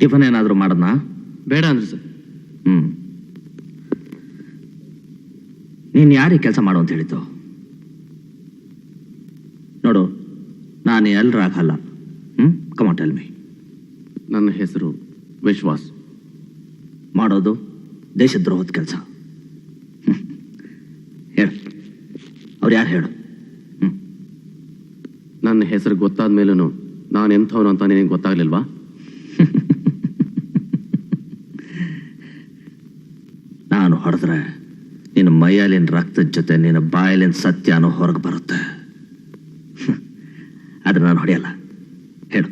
Tiffin ಏನಾದರೂ ಮಾಡೋದನಾ? ಬೇಡ ಅಂದ್ರಿ ಸರ್. ನೀನು ಯಾರಿಗೆ ಕೆಲಸ ಮಾಡು ಅಂತ ಹೇಳಿದ್ದು? ನೋಡು, ನಾನು ಎಲ್ಲರಾಗಲ್ಲ. Come on tell me. ನನ್ನ ಹೆಸರು ವಿಶ್ವಾಸ್. ಮಾಡೋದು ದೇಶದ್ರೋಹದ ಕೆಲಸ. ಹೇಳು, ಅವ್ರು ಯಾರು ಹೇಳು? ನನ್ನ ಹೆಸರು ಗೊತ್ತಾದ ಮೇಲೂ ನಾನು ಎಂಥವನು ಅಂತ ನಿನಗೆ ಗೊತ್ತಾಗ್ಲಿಲ್ವಾ? ನಾನು ಹೊಡೆದ್ರೆ ನಿನ್ನ ಮೈಯಲ್ಲಿನ ರಕ್ತದ ಜೊತೆ ನಿನ್ನ ಬಾಯಲ್ಲಿನ ಸತ್ಯನೂ ಹೊರಗೆ ಬರುತ್ತೆ. ಆದ್ರೆ ನಾನು ಹೊಡೆಯಲ್ಲ. ಹೇಳು.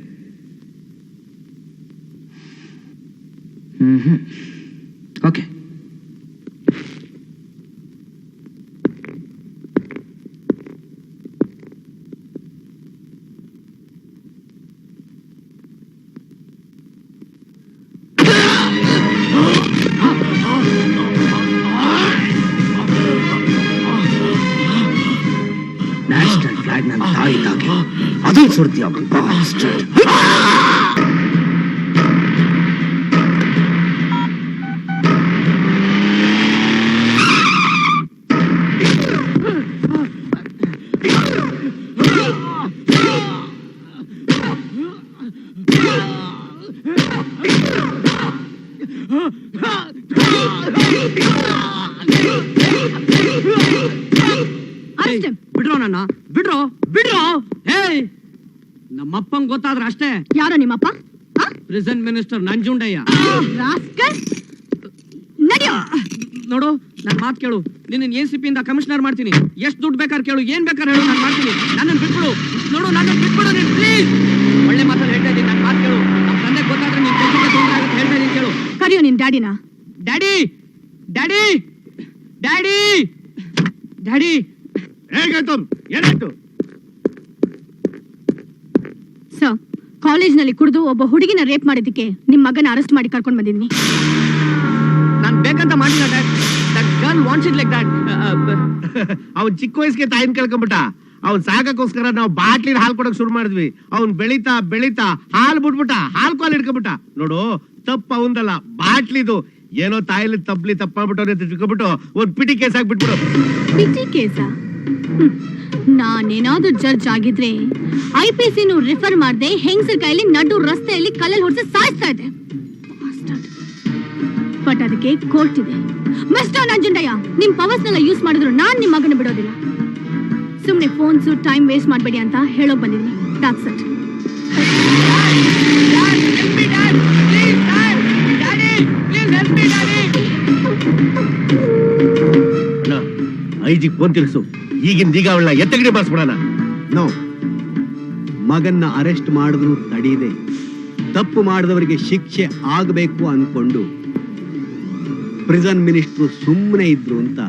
ಓಕೆ. ನ್ಯಾಷನಲ್ ಫ್ಲಾಗ್ ನನ್ನ ತಾಯಿದ್ದಾಗೆ ಅದು ಸುಡ್ತೀಯ ಬಾಸ್ಟರ್ಡ್. ಬಿಡ್ರೋ ನನ್ನ, ಬಿಡ್ರೋ ಬಿಡ್ರೋ. ಹೇಯ್, ನಮ್ಮಪ್ಪಂಗ್ ಗೊತ್ತಾದ್ರ ಅಷ್ಟೇ. ಯಾರೋ ನಿಮ್ಮಪ್ಪ? Present minister Nanjundaiah. ನೋಡು, ನನ್ ಮಾತು ಕೇಳು. ನಿನ್ನ ACP ಇಂದ ಕಮಿಷನರ್ ಮಾಡ್ತೀನಿ. ಎಷ್ಟು ದುಡ್ಡು ಬೇಕಾದ್ರೆ ಕೇಳು, ಏನ್ ಬೇಕಾದ್ರೆ ಹೇಳು, ನಾನು ಮಾಡ್ತೀನಿ. ನನ್ನ ಬಿಟ್ಬಿಡು. ನೋಡು, ನನ್ನ ಬಿಟ್ಬಿಡು ನೀನು, ಪ್ಲೀಸ್. ಒಳ್ಳೆ ಮಾತಲ್ಲಿ ಹೇಳ್ತಾ ಇದ್ದೀನಿ, ನನ್ನ ಮಾತು ಕೇಳು. ನಮ್ಮ ತಂದೆ ಗೊತ್ತಾದ್ರೆ ನೀನ್ ಕೆಲಸಕ್ಕೆ ತೊಂದರೆ ಆಗುತ್ತೆ ಹೇಳ್ತಾ ಇದ್ದೀನಿ, ಕೇಳು. ಕರಿಯೋ ನಿನ್ ಡ್ಯಾಡಿನ. Daddy, daddy, daddy, daddy. ಹೇಗಾಯ್ತು? ಏನಾಯ್ತು? ಸರ್, ಕಾಲೇಜ್ನಲ್ಲಿ ಕುಡಿದು ಒಬ್ಬ ಹುಡುಗಿನ ರೇಪ್ ಮಾಡಿದ್ದಕ್ಕೆ ನಿಮ್ ಮಗನ ಅರೆಸ್ಟ್ ಮಾಡಿ ಕರ್ಕೊಂಡ್ ಬಂದಿದ್ದೀನಿ. ನಾನ್ ಬೇಕಂತ ಮಾಡಿಲ್ಲ dad. That girl wants it like that. ಅವ್ನ್ ಚಿಕ್ಕ ವಯಸ್ಸಿಗೆ ತಾಯಿನ ಕಳ್ಕೊಂಡ್ಬಿಟ್ಟ. ಅವ್ನ್ ಸಾಕಕ್ಕೋಸ್ಕರ ನಾವು ಬಾಟ್ಲಿನ ಹಾಲು ಕೊಡಕ್ ಶುರು ಮಾಡಿದ್ವಿ. ಅವ್ನ್ ಬೆಳಿತಾ ಬೆಳಿತಾ ಹಾಲು ಬಿಟ್ಬಿಟ್ಟ, ಹಾಲು ಕಾಲು ಹಿಡ್ಕೊಂಡ್ಬಿಟ್ಟ. ನೋಡು, ತಪ್ಪು ಅವಂದಲ್ಲ, ಬಾಟ್ಲಿದು. ಏನೋ ತಾಯಿಲಿ ತಪ್ಪಲಿ ತಪ್ಪಾಗ್ಬಿಟ್ಟವ್ರೆ ಅಂತ ತಿಳ್ಕೊಂಡ್ಬಿಟ್ಟು ಒಂದ್ ಪಿಟಿ ಕೇಸ್ ಆಗ್ಬಿಟ್ಬಿಡು. ಪಿಟಿ ಕೇಸ? ನಾನೇನಾದ್ರೂ ಜಡ್ಜ್ ಆಗಿದ್ರೆ IPC ರಿಫರ್ ಮಾಡದೆ ಹೆಂಗಸರ ಕೈಯಲ್ಲಿ ನಡು ರಸ್ತೆಯಲ್ಲಿ ಕಲ್ಲಲ್ಲಿ ಹೊಡೆಸಿ ಸಾಯಿಸ್ತಾ ಇದೆ. ಬಟ್ ಅದಕ್ಕೆ ಕೋರ್ಟ್ ಇದೆ. ಮಿಸ್ಟರ್ ನಂಜುಂಡಯ್ಯ, ನಿಮ್ ಪವರ್ಸ್ನೆಲ್ಲ ಯೂಸ್ ಮಾಡಿದ್ರು ನಾನ್ ನಿಮ್ ಮಗನ ಬಿಡೋದಿಲ್ಲ. ಸುಮ್ನೆ ಫೋನ್ಸ್ ಟೈಮ್ ವೇಸ್ಟ್ ಮಾಡಬೇಡಿ ಅಂತ ಹೇಳೋಕ್ ಬಂದಿದ್ದೀನಿ. that's it. IG phone ತಿರ್ಸು. ಈಗಿನ ಈಗ ಅವಳನ್ನ ಎತ್ತಗಡೆ ಬಾರಿಸ್ಬಿಡೋಣ. ನೋ, ಮಗನ್ನ ಅರೆಸ್ಟ್ ಮಾಡಿದ್ರು ತಡೀದೆ ತಪ್ಪು ಮಾಡಿದವರಿಗೆ ಶಿಕ್ಷೆ ಆಗಬೇಕು ಅನ್ಕೊಂಡು ಪ್ರಿಸನ್ ಮಿನಿಸ್ಟ್ರು ಸುಮ್ಮನೆ ಇದ್ರು ಅಂತ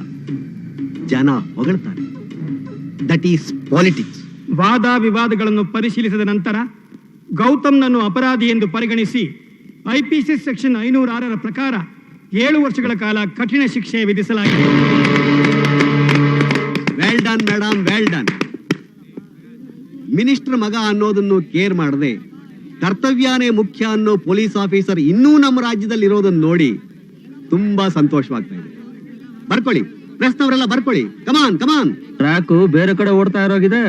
ಜನ ಹೊಗಳ್ತಾರೆ. That is politics. ವಾದ ವಿವಾದಗಳನ್ನು ಪರಿಶೀಲಿಸಿದ ನಂತರ ಗೌತಮ್ನನ್ನು ಅಪರಾಧಿ ಎಂದು ಪರಿಗಣಿಸಿ IPC ಸೆಕ್ಷನ್ 506 ಪ್ರಕಾರ 7 ವರ್ಷಗಳ ಕಾಲ ಕಠಿಣ ಶಿಕ್ಷೆ ವಿಧಿಸಲಾಗಿದೆ. Well done madam, well done. Minister ಮಗ ಅನ್ನೋದನ್ನು ಕೇರ್ ಮಾಡದೆ ಕರ್ತವ್ಯನೇ ಮುಖ್ಯ ಅನ್ನೋ ಪೊಲೀಸ್ ಆಫೀಸರ್ ಇನ್ನೂ ನಮ್ಮ ರಾಜ್ಯದಲ್ಲಿ ಇರೋದನ್ನ ನೋಡಿ ತುಂಬಾ ಸಂತೋಷವಾಗ್ತಾ ಇದೆ. ಬರ್ಕೊಳ್ಳಿ, ಪ್ರೆಸ್ನವರೆಲ್ಲ ಬರ್ಕೊಳ್ಳಿ. ಕಮಾನ್ ಕಮಾನ್. ಟ್ರ್ಯಾಕು ಬೇರೆ ಕಡೆ ಓಡ್ತಾ ಇರೋಗಿದೆ.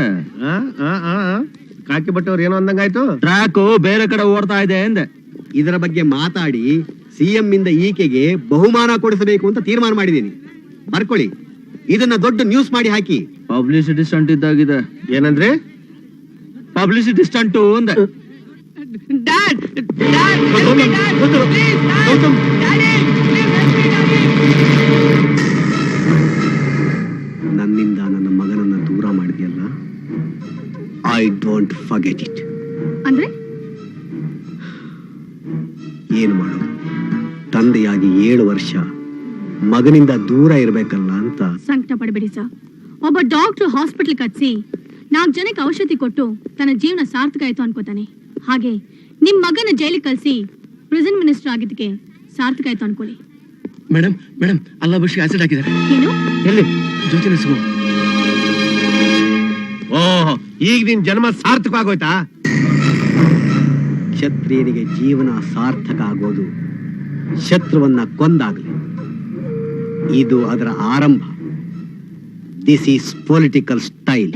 ಕಾಕಿ ಬಟ್ಟವ್ರು ಏನೋ ಅಂದಂಗಾಯ್ತು. ಟ್ರ್ಯಾಕು ಬೇರೆ ಕಡೆ ಓಡ್ತಾ ಇದೆ ಎಂದೆ. ಇದರ ಬಗ್ಗೆ ಮಾತಾಡಿ CM ಇಂದ ಈಕೆಗೆ ಬಹುಮಾನ ಕೊಡಿಸಬೇಕು ಅಂತ ತೀರ್ಮಾನ ಮಾಡಿದ್ದೀನಿ. ಬರ್ಕೊಳ್ಳಿ, ಇದನ್ನ ದೊಡ್ಡ ನ್ಯೂಸ್ ಮಾಡಿ ಹಾಕಿ. ಪಬ್ಲಿಸಿಟಿ ಸ್ಟಂಟ್ ಇದ್ದಾಗಿದೆ. ಏನಂದ್ರೆ? ಪಬ್ಲಿಸಿಟಿ ಸ್ಟಂಟು ಅಂದೆ. ಡ್ಯಾಡ್, ಡ್ಯಾಡ್, ನನ್ನಿಂದ ನನ್ನ ಮಗನನ್ನ ದೂರ ಮಾಡಿದ್ಯಲ್ಲ, ಐ ಡೋಂಟ್ ಫರ್ಗೆಟ್ ಇಟ್. ಅಂದ್ರೆ ಏನು ಮಾಡೋದು? ತಂದೆಯಾಗಿ 7 ವರ್ಷ ಮಗನಿಂದ ದೂರ ಇರಬೇಕಲ್ಲ ಅಂತ. ಸಂಕಟ ಪಡಬೇಡಿ ಸರ್. ಒಬ್ಬ ಡಾಕ್ಟರ್ ಹಾಸ್ಪಿಟಲ್ ಕಟ್ಸಿ 4 ಜನಕ್ಕೆ ಔಷಧಿ ಕೊಟ್ಟು ತನ್ನ ಜೀವನ ಸಾರ್ಥಕ ಆಯ್ತು ಅನ್ಕೋತಾನೆ. ಹಾಗೆ ನಿಮ್ ಮಗನ ಜೈಲಿಗೆ ಕಳ್ಸಿ ಪ್ರೆಸೆಂಟ್ ಮಿನಿಸ್ಟರ್ ಆಗಿದ್ದಕ್ಕೆ ಸಾರ್ಥಕ ಆಯ್ತು ಅನ್ಕೊಳ್ಳಿ. ಮೇಡಮ್ ಮೇಡಮ್, ಅಲ್ಲ ಬಸ್ಗೆ ಆಸಿಡ್ ಹಾಕಿದ್ದಾರೆ. ಏನು? ಎಲ್ಲಿ? ಜೊತೆ ಸಿಗು. ಓಹ್, ಈಗ ನಿನ್ ಜನ್ಮ ಸಾರ್ಥಕವಾಗೋಯ್ತಾ? ಕ್ಷತ್ರಿಯನಿಗೆ ಜೀವನ ಸಾರ್ಥಕ ಆಗೋದು ಶತ್ರುವನ್ನ ಕೊಂದಾಗಲಿ. ಇದು ಅದರ ಆರಂಭ. This is political style.